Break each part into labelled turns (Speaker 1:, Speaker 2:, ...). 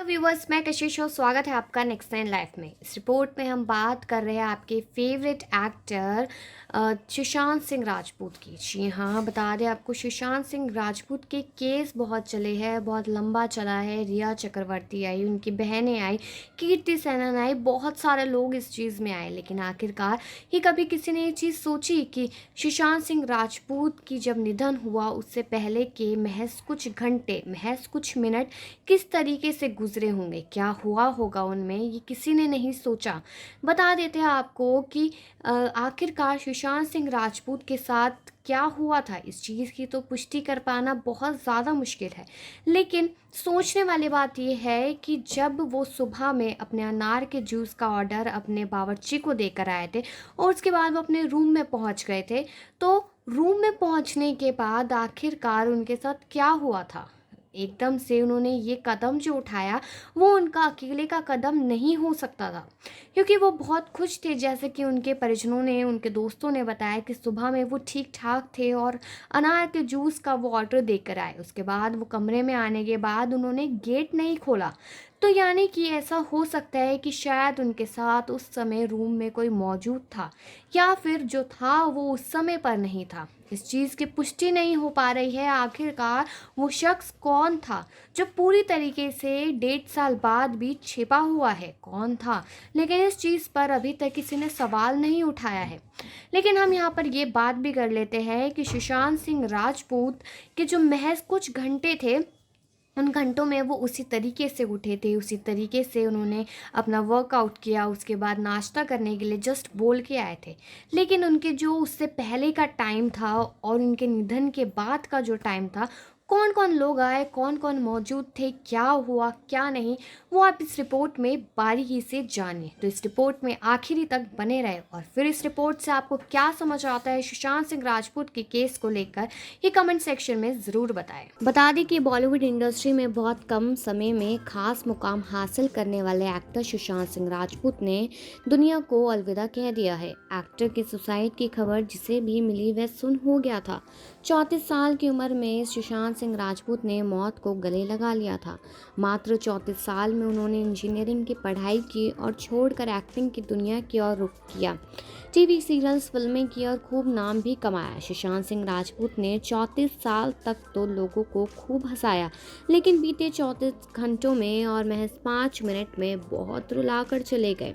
Speaker 1: Hello viewers, मैं कशिश और स्वागत है आपका नेक्स्ट नाइन लाइफ में। इस रिपोर्ट में हम बात कर रहे हैं आपके फेवरेट एक्टर सुशांत सिंह राजपूत की। जी हाँ, बता दें आपको, सुशांत सिंह राजपूत के केस बहुत चले हैं, बहुत लंबा चला है। रिया चक्रवर्ती आई, उनकी बहनें आई, कीर्ति सेनन आई, बहुत सारे लोग इस चीज़ में आए। लेकिन आखिरकार ही कभी किसी ने ये चीज़ सोची कि सुशांत सिंह राजपूत की जब निधन हुआ उससे पहले के महज कुछ घंटे, महज कुछ मिनट किस तरीके से गुजरे होंगे, क्या हुआ होगा उनमें, ये किसी ने नहीं सोचा। बता देते हैं आपको कि आखिरकार सुशांत सिंह राजपूत के साथ क्या हुआ था, इस चीज़ की तो पुष्टि कर पाना बहुत ज़्यादा मुश्किल है। लेकिन सोचने वाली बात यह है कि जब वो सुबह में अपने अनार के जूस का ऑर्डर अपने बावर्ची को देकर आए थे और उसके बाद वो अपने रूम में पहुंच गए थे, तो रूम में पहुंचने के बाद आखिरकार उनके साथ क्या हुआ था। एकदम से उन्होंने ये कदम जो उठाया वो उनका अकेले का कदम नहीं हो सकता था, क्योंकि वो बहुत खुश थे। जैसे कि उनके परिजनों ने, उनके दोस्तों ने बताया कि सुबह में वो ठीक ठाक थे और अनार के जूस का वो ऑर्डर देकर आए। उसके बाद वो कमरे में आने के बाद उन्होंने गेट नहीं खोला। तो यानी कि ऐसा हो सकता है कि शायद उनके साथ उस समय रूम में कोई मौजूद था, या फिर जो था वो उस समय पर नहीं था। इस चीज़ की पुष्टि नहीं हो पा रही है आखिरकार वो शख्स कौन था जो पूरी तरीके से 1.5 साल बाद भी छिपा हुआ है, कौन था। लेकिन इस चीज़ पर अभी तक किसी ने सवाल नहीं उठाया है। लेकिन हम यहाँ पर ये बात भी कर लेते हैं कि सुशांत सिंह राजपूत के जो महज कुछ घंटे थे, उन घंटों में वो उसी तरीके से उठे थे, उसी तरीके से उन्होंने अपना वर्कआउट किया, उसके बाद नाश्ता करने के लिए जस्ट बोल के आए थे। लेकिन उनके जो उससे पहले का टाइम था और उनके निधन के बाद का जो टाइम था, कौन कौन लोग आए, कौन कौन मौजूद थे, क्या हुआ क्या नहीं, वो आप इस रिपोर्ट में बारीकी से जानिए। तो इस रिपोर्ट में आखिरी तक बने रहे और फिर इस रिपोर्ट से आपको क्या समझ आता है सुशांत सिंह राजपूत के केस को लेकर, ये कमेंट सेक्शन में ज़रूर बताएं। बता दें कि बॉलीवुड इंडस्ट्री में बहुत कम समय में खास मुकाम हासिल करने वाले एक्टर सुशांत सिंह राजपूत ने दुनिया को अलविदा कह दिया है। एक्टर के सुसाइड की खबर जिसे भी मिली वह सुन हो गया था। 34 साल की उम्र में सुशांत सिंह राजपूत ने मौत को गले लगा लिया था। मात्र 34 साल में उन्होंने इंजीनियरिंग की पढ़ाई की और छोड़कर एक्टिंग की दुनिया की ओर रुख किया। टीवी सीरियल्स, फिल्में की और खूब नाम भी कमाया। सुशांत सिंह राजपूत ने 34 साल तक तो लोगों को खूब हंसाया, लेकिन बीते 34 घंटों में और महज 5 मिनट में बहुत रुलाकर चले गए।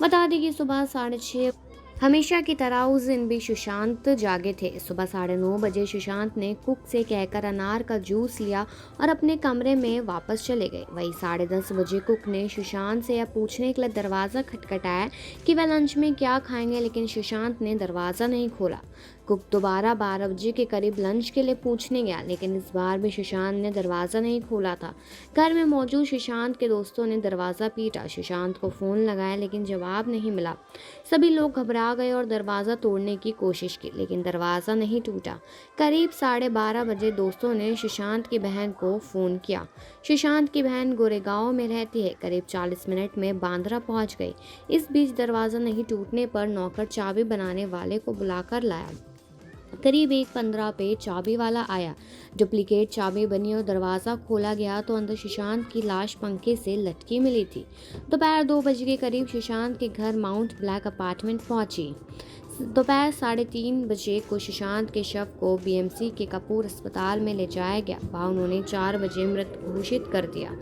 Speaker 1: बता दें कि सुबह 6:30 हमेशा की तरह उस दिन भी सुशांत जागे थे। सुबह 9:30 बजे सुशांत ने कुक से कहकर अनार का जूस लिया और अपने कमरे में वापस चले गए। वही 10:30 बजे कुक ने सुशांत से यह पूछने के लिए दरवाज़ा खटखटाया कि वह लंच में क्या खाएंगे, लेकिन सुशांत ने दरवाज़ा नहीं खोला। कुक दोबारा 12 बजे के करीब लंच के लिए पूछने गया, लेकिन इस बार भी सुशांत ने दरवाज़ा नहीं खोला था। घर में मौजूद सुशांत के दोस्तों ने दरवाज़ा पीटा, सुशांत को फ़ोन लगाया, लेकिन जवाब नहीं मिला। सभी लोग घबरा गए और दरवाज़ा तोड़ने की कोशिश की, लेकिन दरवाज़ा नहीं टूटा। करीब 12:30 बजे दोस्तों ने सुशांत की बहन को फ़ोन किया। सुशांत की बहन गोरेगांव में रहती है। करीब 40 मिनट में बांद्रा पहुंच गई। इस बीच दरवाज़ा नहीं टूटने पर नौकर चाबी बनाने वाले को बुलाकर लाया। करीब 1:15 पे चाबी वाला आया। डुप्लीकेट चाबी बनी और दरवाज़ा खोला गया तो अंदर सुशांत की लाश पंखे से लटकी मिली थी। दोपहर 2 बजे के करीब सुशांत के घर माउंट ब्लैक अपार्टमेंट पहुंची। दोपहर 3:30 बजे को सुशांत के शव को बीएमसी के कपूर अस्पताल में ले जाया गया। वहाँ उन्होंने 4 बजे मृत घोषित कर दिया।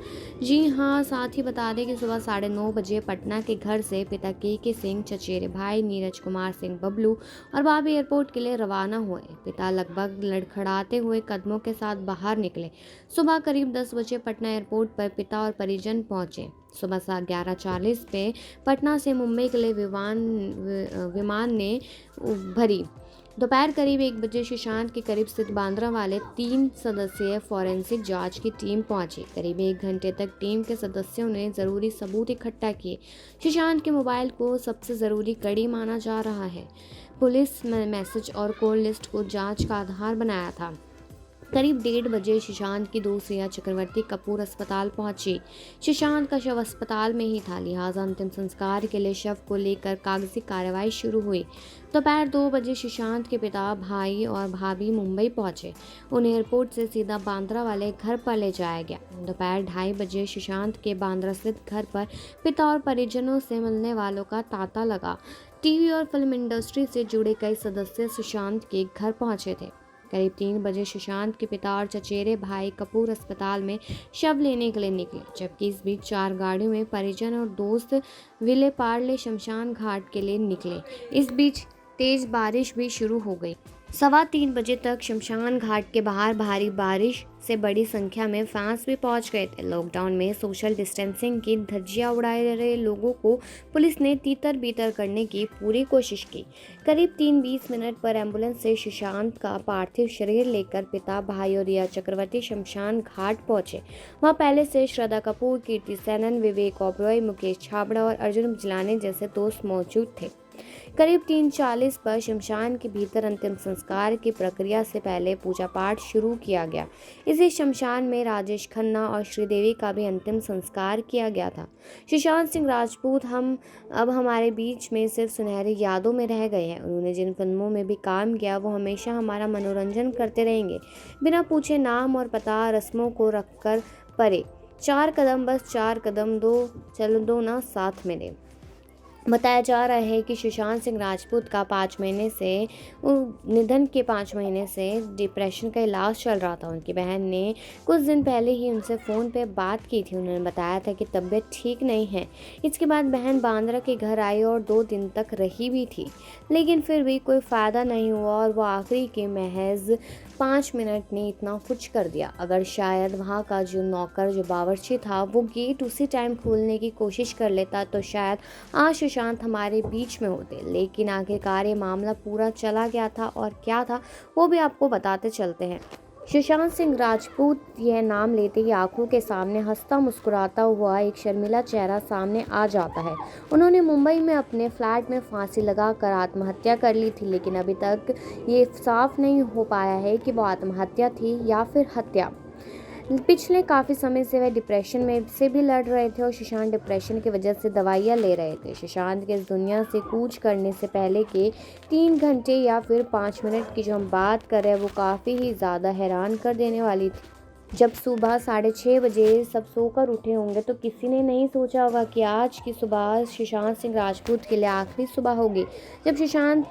Speaker 1: जी हाँ, साथ ही बता दें कि सुबह 9:30 बजे पटना के घर से पिता के सिंह, चचेरे भाई नीरज कुमार सिंह बबलू और भाभी एयरपोर्ट के लिए रवाना हुए। पिता लगभग लड़खड़ाते हुए कदमों के साथ बाहर निकले। सुबह करीब 10 बजे पटना एयरपोर्ट पर पिता और परिजन पहुंचे। सुबह 11:40 पे पटना से मुंबई के लिए विमान ने भरी। दोपहर करीब 1 बजे सुशांत के करीब स्थित बांद्रा वाले 3 सदस्यीय फॉरेंसिक जांच की टीम पहुंची। करीब 1 घंटे तक टीम के सदस्यों ने जरूरी सबूत इकट्ठा किए। सुशांत के मोबाइल को सबसे जरूरी कड़ी माना जा रहा है। पुलिस मैसेज और कॉल लिस्ट को जांच का आधार बनाया था। करीब 1:30 बजे सुशांत की दोस्त रिया चक्रवर्ती कपूर अस्पताल पहुंची। सुशांत का शव अस्पताल में ही था, लिहाजा अंतिम संस्कार के लिए शव को लेकर कागजी कार्रवाई शुरू हुई। दोपहर 2 बजे सुशांत के पिता, भाई और भाभी मुंबई पहुंचे। उन्हें एयरपोर्ट से सीधा बांद्रा वाले घर पर ले जाया गया। दोपहर 2:30 बजे सुशांत के बांद्रा स्थित घर पर पिता और परिजनों से मिलने वालों का तांता लगा। टीवी और फिल्म इंडस्ट्री से जुड़े कई सदस्य सुशांत के घर पहुंचे थे। करीब 3 बजे सुशांत के पिता और चचेरे भाई कपूर अस्पताल में शव लेने के लिए निकले, जबकि इस बीच 4 गाड़ियों में परिजन और दोस्त विले पार्ले शमशान घाट के लिए निकले। इस बीच तेज बारिश भी शुरू हो गई। 3:15 बजे तक शमशान घाट के बाहर भारी बारिश से बड़ी संख्या में फैंस भी पहुंच गए थे। लॉकडाउन में सोशल डिस्टेंसिंग की धज्जियां उड़ाए रहे लोगों को पुलिस ने तीतर बीतर करने की पूरी कोशिश की। करीब 3:20 पर एम्बुलेंस से सुशांत का पार्थिव शरीर लेकर पिता, भाई और रिया चक्रवर्ती शमशान घाट पहुंचे। वहां पहले से श्रद्धा कपूर, कीर्ति सेनन, विवेक ओबरॉय, मुकेश छाबड़ा और अर्जुन बिजलानी जैसे दोस्त मौजूद थे। करीब 3:40 पर शमशान के भीतर अंतिम संस्कार की प्रक्रिया से पहले पूजा पाठ शुरू किया गया। इसी शमशान में राजेश खन्ना और श्रीदेवी का भी अंतिम संस्कार किया गया था। सुशांत सिंह राजपूत अब हमारे बीच में सिर्फ सुनहरी यादों में रह गए हैं। उन्होंने जिन फिल्मों में भी काम किया वो हमेशा हमारा मनोरंजन करते रहेंगे, बिना पूछे नाम और पता, रस्मों को रखकर परे। 4 कदम बस 4 कदम दो, चल दो ना साथ मेरे। बताया जा रहा है कि सुशांत सिंह राजपूत का निधन के 5 महीने से डिप्रेशन का इलाज चल रहा था। उनकी बहन ने कुछ दिन पहले ही उनसे फ़ोन पे बात की थी। उन्होंने बताया था कि तबीयत ठीक नहीं है। इसके बाद बहन बांद्रा के घर आई और 2 दिन तक रही भी थी, लेकिन फिर भी कोई फ़ायदा नहीं हुआ और वो आखिरी के महज 5 मिनट ने इतना कुछ कर दिया। अगर शायद वहाँ का जो नौकर, जो बावर्ची था, वो गेट उसी टाइम खोलने की कोशिश कर लेता तो शायद आज सुशांत हमारे बीच में होते। लेकिन आखिरकार ये मामला पूरा चला गया था और क्या था वो भी आपको बताते चलते हैं। सुशांत सिंह राजपूत यह नाम लेते ही आंखों के सामने हंसता मुस्कुराता हुआ एक शर्मिला चेहरा सामने आ जाता है। उन्होंने मुंबई में अपने फ्लैट में फांसी लगाकर आत्महत्या कर ली थी, लेकिन अभी तक ये साफ नहीं हो पाया है कि वो आत्महत्या थी या फिर हत्या। पिछले काफ़ी समय से वह डिप्रेशन में से भी लड़ रहे थे और सुशांत डिप्रेशन की वजह से दवाइयाँ ले रहे थे। सुशांत के इस दुनिया से कूच करने से पहले के 3 घंटे या फिर 5 मिनट की जो हम बात कर रहे हैं वो काफ़ी ही ज़्यादा हैरान कर देने वाली थी। जब सुबह 6:30 बजे सब सोकर उठे होंगे तो किसी ने नहीं सोचा होगा कि आज की सुबह सुशांत सिंह राजपूत के लिए आखिरी सुबह होगी। जब सुशांत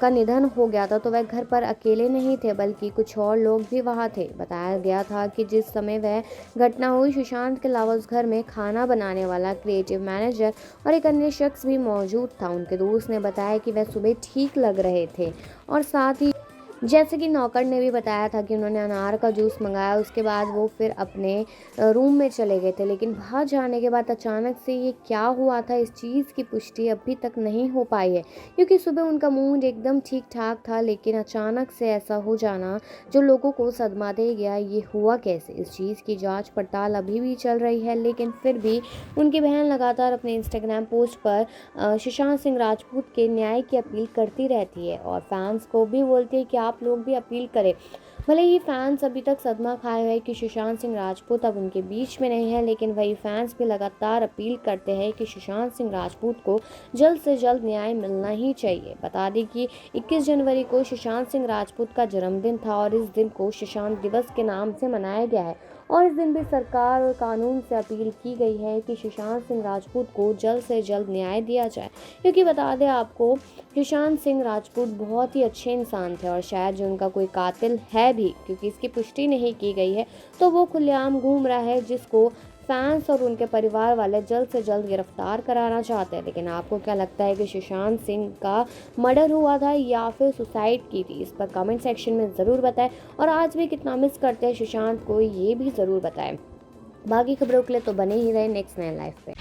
Speaker 1: का निधन हो गया था तो वह घर पर अकेले नहीं थे, बल्कि कुछ और लोग भी वहाँ थे। बताया गया था कि जिस समय वह घटना हुई, सुशांत के अलावा उस घर में खाना बनाने वाला, क्रिएटिव मैनेजर और एक अन्य शख्स भी मौजूद था। उनके दोस्त ने बताया कि वह सुबह ठीक लग रहे थे और साथ ही जैसे कि नौकर ने भी बताया था कि उन्होंने अनार का जूस मंगाया। उसके बाद वो फिर अपने रूम में चले गए थे, लेकिन वहाँ जाने के बाद अचानक से ये क्या हुआ था, इस चीज़ की पुष्टि अभी तक नहीं हो पाई है, क्योंकि सुबह उनका मूड एकदम ठीक ठाक था, लेकिन अचानक से ऐसा हो जाना जो लोगों को सदमा दे गया। ये हुआ कैसे, इस चीज़ की जाँच पड़ताल अभी भी चल रही है, लेकिन फिर भी उनकी बहन लगातार अपने इंस्टाग्राम पोस्ट पर सुशांत सिंह राजपूत के न्याय की अपील करती रहती है और फैंस को भी बोलती है कि आप लोग भी अपील करें। भले ही फैंस अभी तक सदमा खाए हैं कि सुशांत सिंह राजपूत अब उनके बीच में नहीं है, लेकिन वही फैंस भी लगातार अपील करते हैं कि सुशांत सिंह राजपूत को जल्द से जल्द न्याय मिलना ही चाहिए। बता दें कि 21 जनवरी को सुशांत सिंह राजपूत का जन्मदिन था और इस दिन को सुशांत दिवस के नाम से मनाया गया है और इस दिन भी सरकार और कानून से अपील की गई है कि सुशांत सिंह राजपूत को जल्द से जल्द न्याय दिया जाए, क्योंकि बता दें आपको, सुशांत सिंह राजपूत बहुत ही अच्छे इंसान थे और शायद जो उनका कोई कातिल है भी, क्योंकि इसकी पुष्टि नहीं की गई है, तो वो खुलेआम घूम रहा है, जिसको फैंस और उनके परिवार वाले जल्द से जल्द गिरफ्तार कराना चाहते हैं। लेकिन आपको क्या लगता है कि सुशांत सिंह का मर्डर हुआ था या फिर सुसाइड की थी? इस पर कमेंट सेक्शन में ज़रूर बताएं और आज भी कितना मिस करते हैं सुशांत को, ये भी ज़रूर बताएं। बाकी खबरों के लिए तो बने ही रहे नेक्स्ट 9 लाइफ पे।